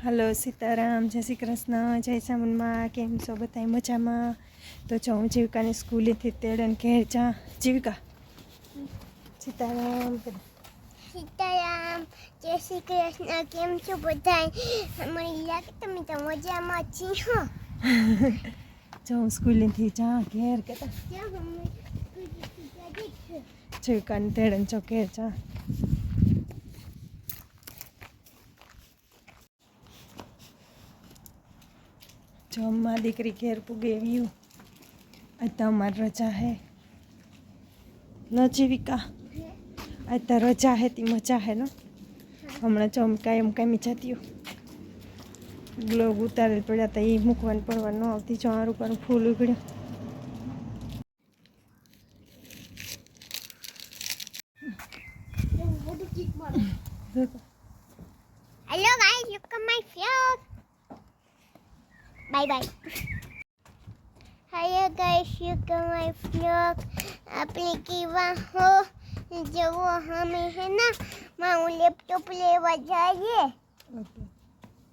Hello Sitaram, જય શ્રી કૃષ્ણ, જય સામનમાં. કેમ છો બધા? મજામાં? તો જો હું જીવિકાની સ્કૂલેથી તેડન ઘેર જા. જીવિકા સીતારામ સીતારામ, જય શ્રી કૃષ્ણ. કેમ છો બધા? મને લાગે તમે તો મજામાં છો. જો હું સ્કૂલેથી જા ઘેર કેતા જીવિકાની તેડન જો ઘેર જા. જો અમારી દીકરી ઘેર પૂગે આવ્યું. આજ તો અમારી રજા હે ન જીવિકા? આજ તો રજા હે તી મજા હે ને? હમણાં જો કાયમ જતી બ્લોગ ઉતારેલ પડ્યા હતા એ મૂકવાનું પડવા ન આવતી. જો હારું કરું ફૂલ ઉગડ્યું. Hello guys, look at my vlog. Bye bye. Hello guys, look at my vlog. આપણે કેવા હો જવો હમે હે ના મારું લેપટોપ લેવા જઈએ.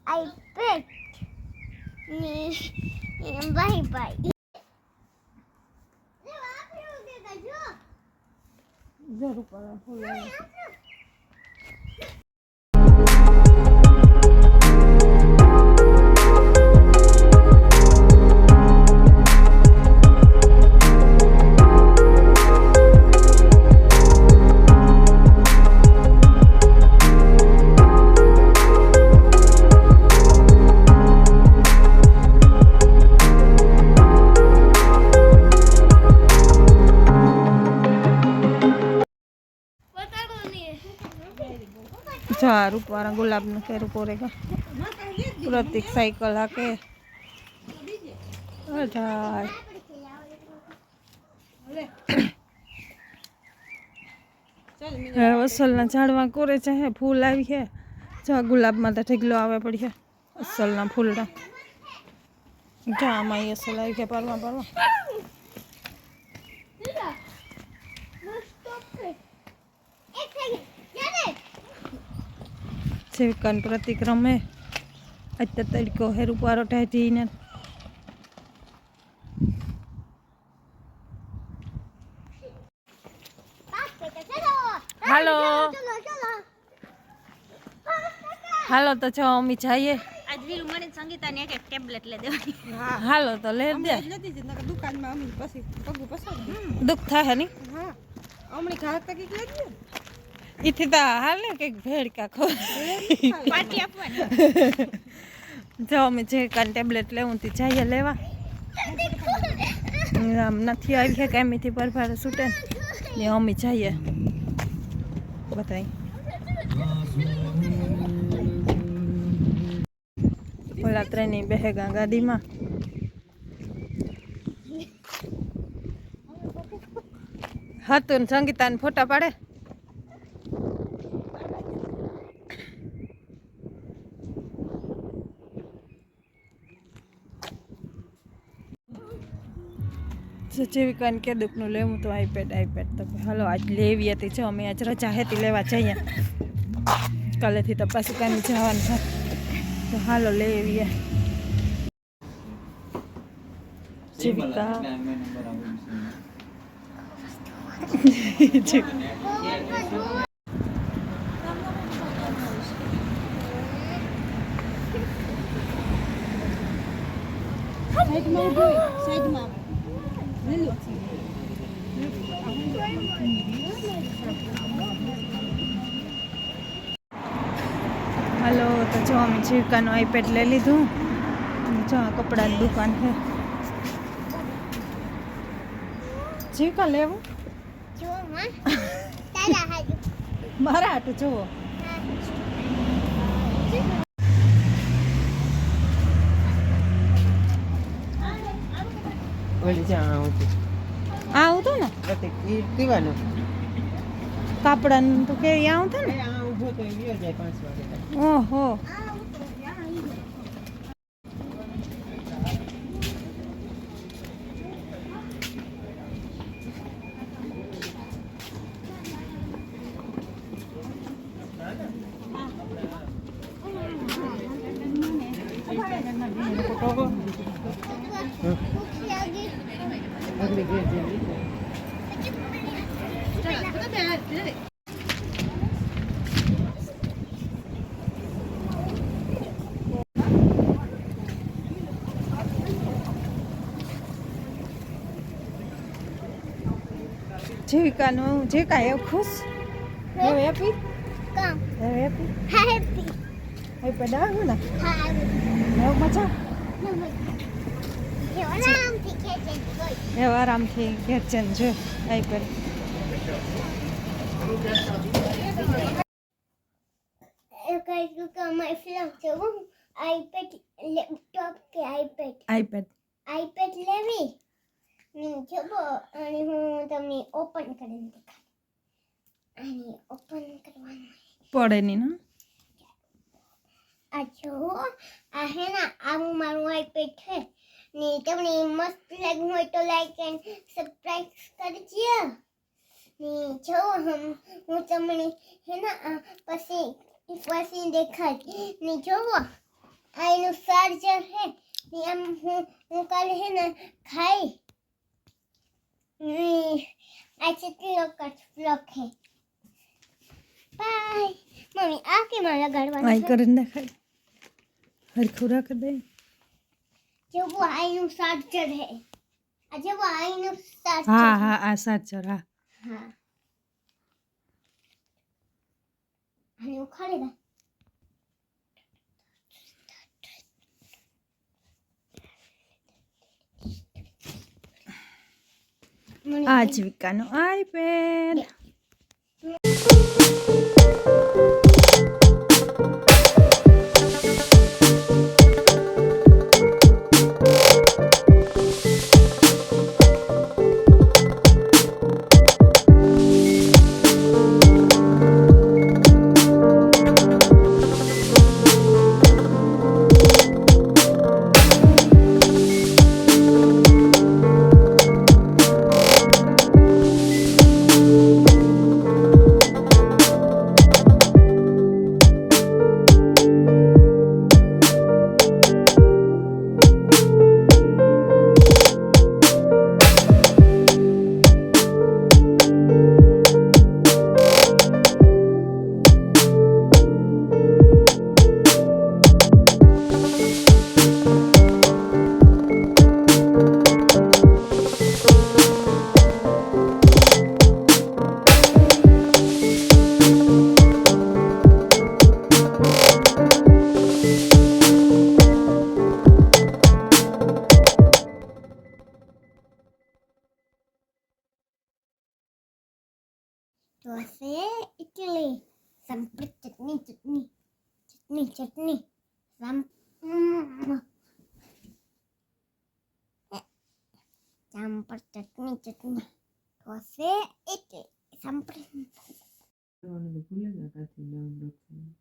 આઈપેડ ને બાય બાય. જરૂર પડે ફૂલ રૂપवारा गुलाब न के रूपो रेगा प्रतीक साइकिल आके असल ना झाड़वा कोरे चाहे फूल आई है जा गुलाब में तो ठीकलो आवे पड़ी है असल ना फूलड़ा जा माई असल आई है परवा परवा जीविका प्रतीक रमे अत्य तड़को है रूपारो ठहती ने हेलो हेलो तो छो अम्मी चाहिए आज वील मने संगीता ने एक टेब्लेट ले देवानी हेलो तो ले दे दुकान में अम्मी पसी पगु पसा दुख था है नी हां अम्मी खा का की ले दे इथे तो हाल ने के भेड़ का खो पार्टी आपवानी जो मैं जे कान टेब्लेट लेऊं ती चाहिए लेवा आम નથી આવી છે કેમીથી પરફાર છૂટે ને અમી चाहिए बताई ઓલા ટ્રેની બેહેગા ગાડીમાં હતું સંગીતાને ફોટા પાડે जीविका के दुखनु लेवू तो आईपेड तो हलो आज लेवी थी जो अमे आज रजा है लेवा जाइए कल थी तो पास कहीं जवान था तो हालो लेवी जीविका साइड में हेलो तो जो अमे जीविका नो आईपेड ले लीधु जो कपड़ा की दुकान है जीविका लेवू જો માં તારા હાજુ मारा हाटू जो ઓલી જ્યાં આવતું આવતો ને પ્રતિક ઈ પીવાનું કાપડા તો કે આવતો ને આ ઊભો તો એ વિયો જાય 5 વાગે ઓહો ભૂખ લાગી આગળ ઘેર જઈને જીવિકાનું જે કાંઈ એવું ખુશ હવે હેપી કામ હવે હેપી હેપી હવે પડાવું ને હારું હવે મજા આરામથી ખેંચે ગઈ હવે આરામથી ઘેર જઈને જો iPad guys, look at my vlog. So, iPad, laptop કે આઈપેડ iPad લેવી જબો અને હું તમને ઓપન કરીને દેખાડ અને ઓપન કરવાનું પડે નહીં ને આ જો આ હે ને આ મારું iPad છે ને તમને મસ્ત લાગ્યું હોય તો લાઈક એન્ડ સબસ્ક્રાઇબ કરજો ને જો હું તમને હે ને પછી દેખાડ ને જોવો આ એનું ચાર્જર હે ને આમ હું કાલે હે ને ખાઈ આ કેટલો કટ બ્લોક હે બાય મમ્મી આ કેમાં લગાડવાનું આઈ છે કરીને દેખાય હરખું રાખ દે જોવો આ એનું ચાર્જર હે આ જોવો આ એનું ચાર્જર હા હા આ સાચર હા હા અને ઉખાડી દે આ જીવિકાનું આઈપેડ તો છે ઇડલી સંપર ચટણી સંપર ચટણી તો છે ઇડલી સંપર ભૂલે ગયા કાથી નામ લખવાનું